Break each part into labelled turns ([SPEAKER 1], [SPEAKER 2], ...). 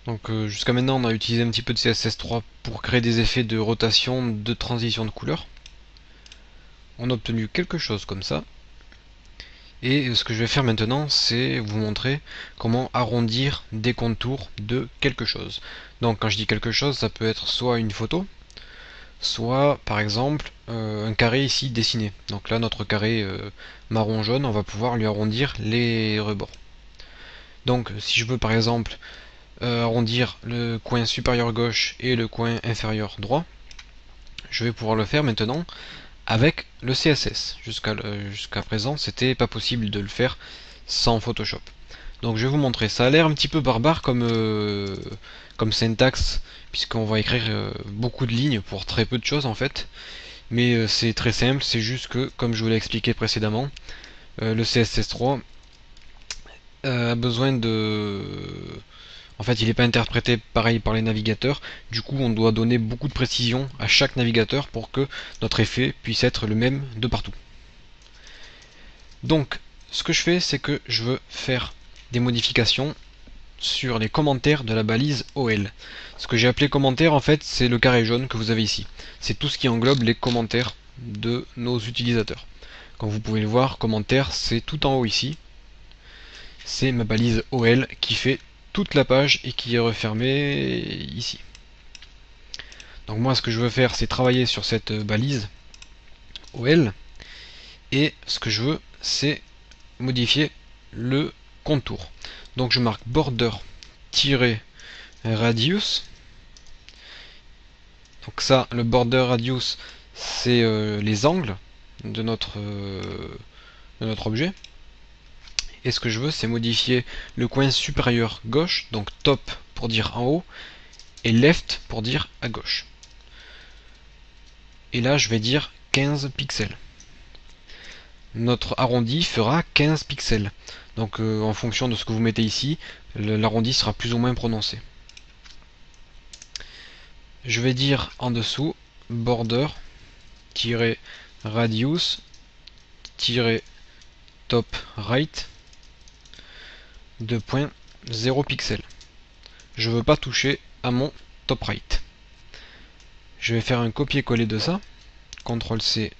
[SPEAKER 1] Donc jusqu'à maintenant on a utilisé un petit peu de CSS3 pour créer des effets de rotation, de transition de couleur. On a obtenu quelque chose comme ça. Et ce que je vais faire maintenant, c'est vous montrer comment arrondir des contours de quelque chose. Donc quand je dis quelque chose, ça peut être soit une photo, soit par exemple un carré ici dessiné. Donc là notre carré marron-jaune, on va pouvoir lui arrondir les rebords. Donc si je veux par exemple arrondir le coin supérieur gauche et le coin inférieur droit, je vais pouvoir le faire maintenant avec le CSS. Jusqu'à présent, c'était pas possible de le faire sans Photoshop. Donc je vais vous montrer. Ça a l'air un petit peu barbare comme syntaxe, puisqu'on va écrire beaucoup de lignes pour très peu de choses en fait. Mais c'est très simple, c'est juste que, comme je vous l'ai expliqué précédemment, le CSS3 a besoin de... En fait, il n'est pas interprété pareil par les navigateurs. Du coup, on doit donner beaucoup de précision à chaque navigateur pour que notre effet puisse être le même de partout. Donc, ce que je fais, c'est que je veux faire des modifications sur les commentaires de la balise OL. Ce que j'ai appelé commentaire, en fait, c'est le carré jaune que vous avez ici. C'est tout ce qui englobe les commentaires de nos utilisateurs. Comme vous pouvez le voir, commentaire, c'est tout en haut ici. C'est ma balise OL qui fait toute la page et qui est refermée ici. Donc moi, ce que je veux faire, c'est travailler sur cette balise OL. Et ce que je veux, c'est modifier le contour. Donc je marque border-radius. Donc ça, le border radius, c'est les angles de notre objet. Et ce que je veux, c'est modifier le coin supérieur gauche, donc top pour dire en haut, et left pour dire à gauche. Et là, je vais dire 15 pixels. Notre arrondi fera 15 pixels. Donc en fonction de ce que vous mettez ici, l'arrondi sera plus ou moins prononcé. Je vais dire en dessous border-radius-top right 2.0 pixels. Je ne veux pas toucher à mon top right. Je vais faire un copier-coller de ça. CTRL-C,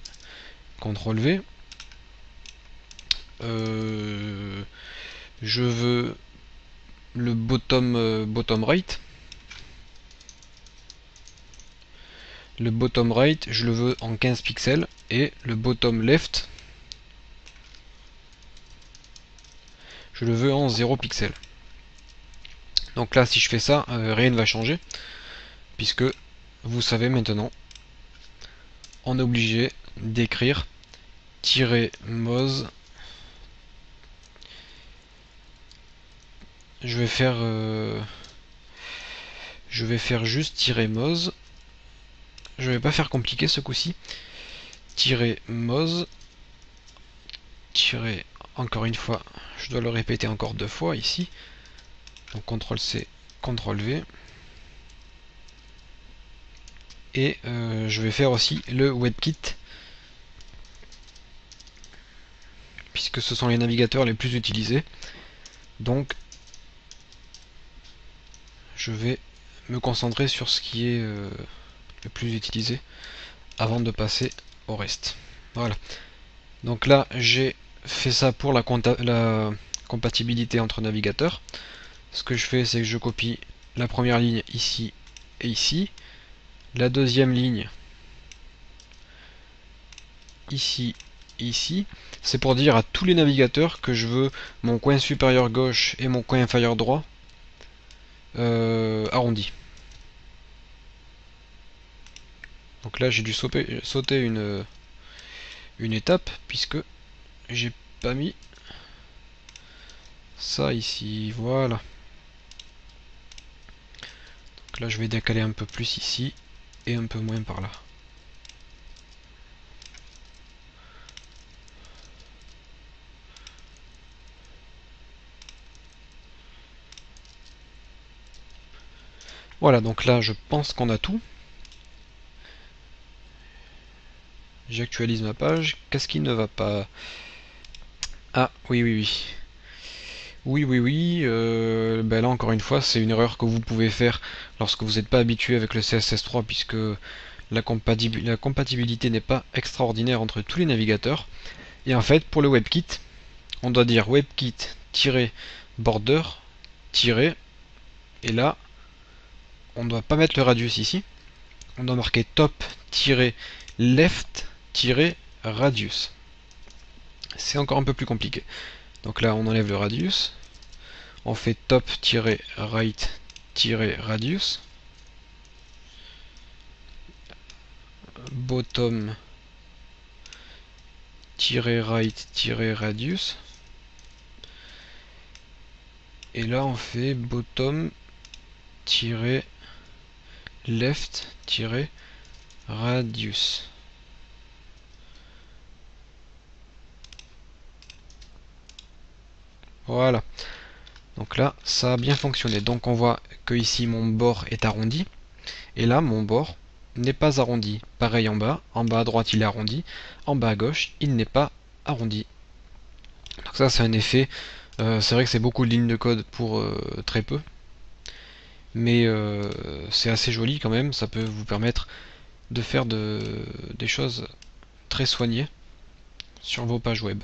[SPEAKER 1] CTRL-V. Je veux le bottom right. Le bottom right, je le veux en 15 pixels. Et le bottom left, je le veux en 0 pixels. Donc là, si je fais ça, rien ne va changer. Puisque vous savez maintenant, on est obligé d'écrire -moz. Je vais faire juste -moz. Je vais pas faire compliqué ce coup-ci. -moz. Encore une fois, je dois le répéter encore 2 fois ici. Donc CTRL-C, CTRL-V. Et je vais faire aussi le WebKit, puisque ce sont les navigateurs les plus utilisés. Donc je vais me concentrer sur ce qui est le plus utilisé avant de passer au reste. Voilà. Donc là, j'ai fait ça pour la compatibilité entre navigateurs. Ce que je fais, c'est que je copie la première ligne ici et ici. La deuxième ligne ici et ici. C'est pour dire à tous les navigateurs que je veux mon coin supérieur gauche et mon coin inférieur droit arrondi. Donc là, j'ai dû sauter une étape puisque j'ai pas mis ça ici. Voilà. Donc là, je vais décaler un peu plus ici et un peu moins par là. Voilà, donc là, je pense qu'on a tout. J'actualise ma page. Qu'est-ce qui ne va pas? Ah, oui, oui, oui. Oui, oui, oui. Ben là, encore une fois, c'est une erreur que vous pouvez faire lorsque vous n'êtes pas habitué avec le CSS3, puisque la compatibilité n'est pas extraordinaire entre tous les navigateurs. Et en fait, pour le WebKit, on doit dire WebKit-border- et là, on ne doit pas mettre le radius ici. On doit marquer top-left-radius. C'est encore un peu plus compliqué. Donc là, on enlève le radius. On fait top-right-radius. Bottom-right-radius. Et là, on fait bottom-left-radius. Voilà. Donc là, ça a bien fonctionné. Donc on voit que ici, mon bord est arrondi. Et là, mon bord n'est pas arrondi. Pareil en bas à droite il est arrondi, en bas à gauche il n'est pas arrondi. Donc ça c'est un effet, c'est vrai que c'est beaucoup de lignes de code pour très peu, mais c'est assez joli quand même, ça peut vous permettre de faire des choses très soignées sur vos pages web.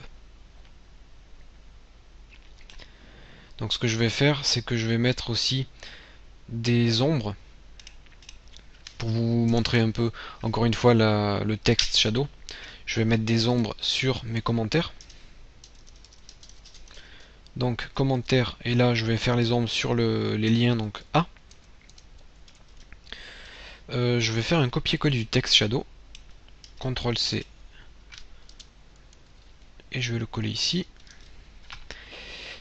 [SPEAKER 1] Donc ce que je vais faire, c'est que je vais mettre aussi des ombres pour vous montrer un peu, encore une fois, le texte shadow. Je vais mettre des ombres sur mes commentaires. Donc commentaires, et là je vais faire les ombres sur les liens, donc A. Je vais faire un copier-coller du texte shadow. CTRL C. Et je vais le coller ici.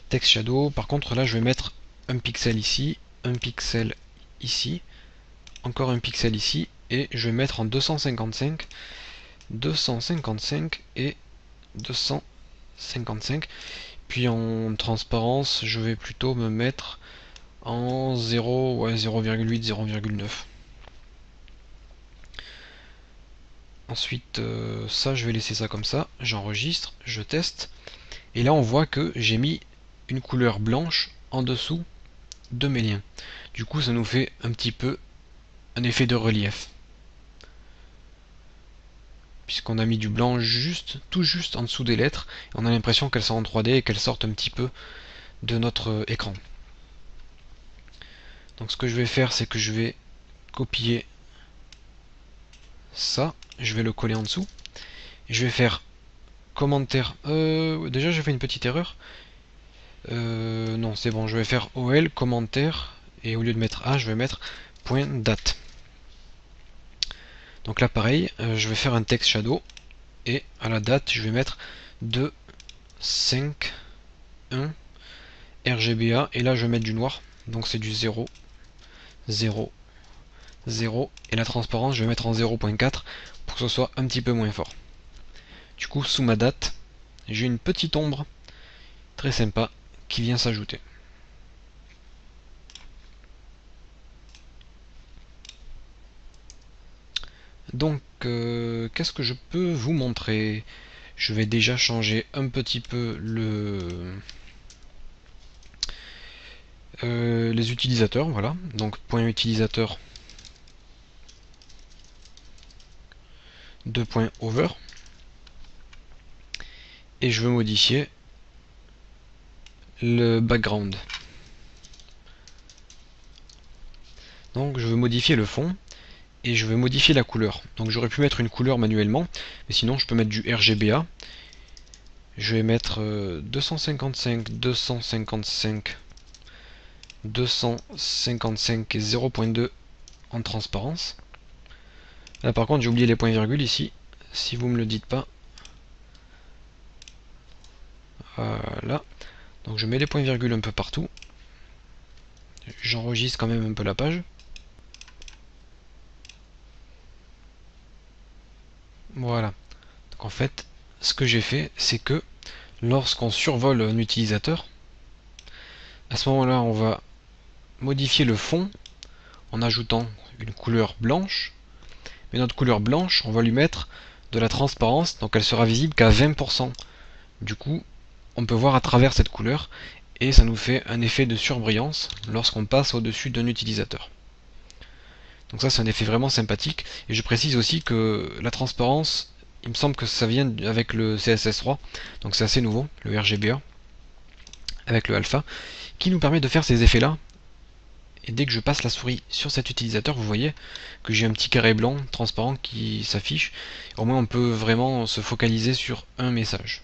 [SPEAKER 1] Texte shadow, par contre là je vais mettre un pixel ici, un pixel ici, encore un pixel ici, et je vais mettre en 255, 255 et 255. Puis en transparence, je vais plutôt me mettre en 0, ouais, 0,8, 0,9. Ensuite, ça, je vais laisser ça comme ça. J'enregistre, je teste. Et là, on voit que j'ai mis une couleur blanche en dessous de mes liens. Du coup, ça nous fait un petit peu un effet de relief. Puisqu'on a mis du blanc tout juste en dessous des lettres. On a l'impression qu'elles sont en 3D et qu'elles sortent un petit peu de notre écran. Donc ce que je vais faire, c'est que je vais copier ça. Je vais le coller en dessous. Et je vais faire commentaire. Déjà, j'ai fait une petite erreur. Non, c'est bon, je vais faire OL, commentaire, et au lieu de mettre A, je vais mettre point date. Donc là, pareil, je vais faire un texte shadow, et à la date, je vais mettre 2, 5, 1, RGBA, et là, je vais mettre du noir, donc c'est du 0, 0, 0, et la transparence, je vais mettre en 0.4 pour que ce soit un petit peu moins fort. Du coup, sous ma date, j'ai une petite ombre très sympa qui vient s'ajouter. Donc, qu'est-ce que je peux vous montrer? Je vais déjà changer un petit peu les utilisateurs, voilà. Donc, point utilisateur, 2.over. Et je veux modifier le background. Donc, je veux modifier le fond. Et je veux modifier la couleur. Donc j'aurais pu mettre une couleur manuellement, mais sinon je peux mettre du RGBA. Je vais mettre 255, 255, 255 et 0.2 en transparence. Là par contre j'ai oublié les points-virgules ici, si vous me le dites pas. Voilà. Donc je mets les points-virgules un peu partout. J'enregistre quand même un peu la page. Voilà. Donc en fait, ce que j'ai fait, c'est que lorsqu'on survole un utilisateur, à ce moment-là, on va modifier le fond en ajoutant une couleur blanche. Mais notre couleur blanche, on va lui mettre de la transparence, donc elle sera visible qu'à 20%. Du coup, on peut voir à travers cette couleur, et ça nous fait un effet de surbrillance lorsqu'on passe au-dessus d'un utilisateur. Donc ça c'est un effet vraiment sympathique, et je précise aussi que la transparence, il me semble que ça vient avec le CSS3, donc c'est assez nouveau, le RGBA, avec le alpha, qui nous permet de faire ces effets là. Et dès que je passe la souris sur cet utilisateur, vous voyez que j'ai un petit carré blanc transparent qui s'affiche. Au moins on peut vraiment se focaliser sur un message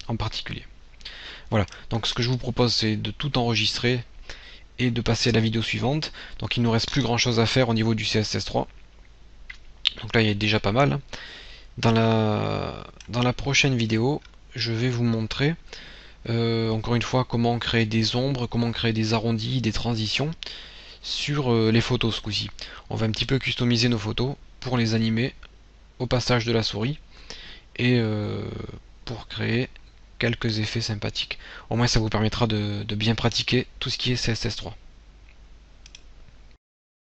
[SPEAKER 1] en particulier. Voilà, donc ce que je vous propose c'est de tout enregistrer et de passer à la vidéo suivante. Donc il ne nous reste plus grand chose à faire au niveau du CSS3. Donc là il y a déjà pas mal. Dans la prochaine vidéo, je vais vous montrer encore une fois comment créer des ombres, comment créer des arrondis, des transitions sur les photos ce coup-ci. On va un petit peu customiser nos photos pour les animer au passage de la souris et pour créer quelques effets sympathiques. Au moins ça vous permettra de bien pratiquer tout ce qui est CSS3.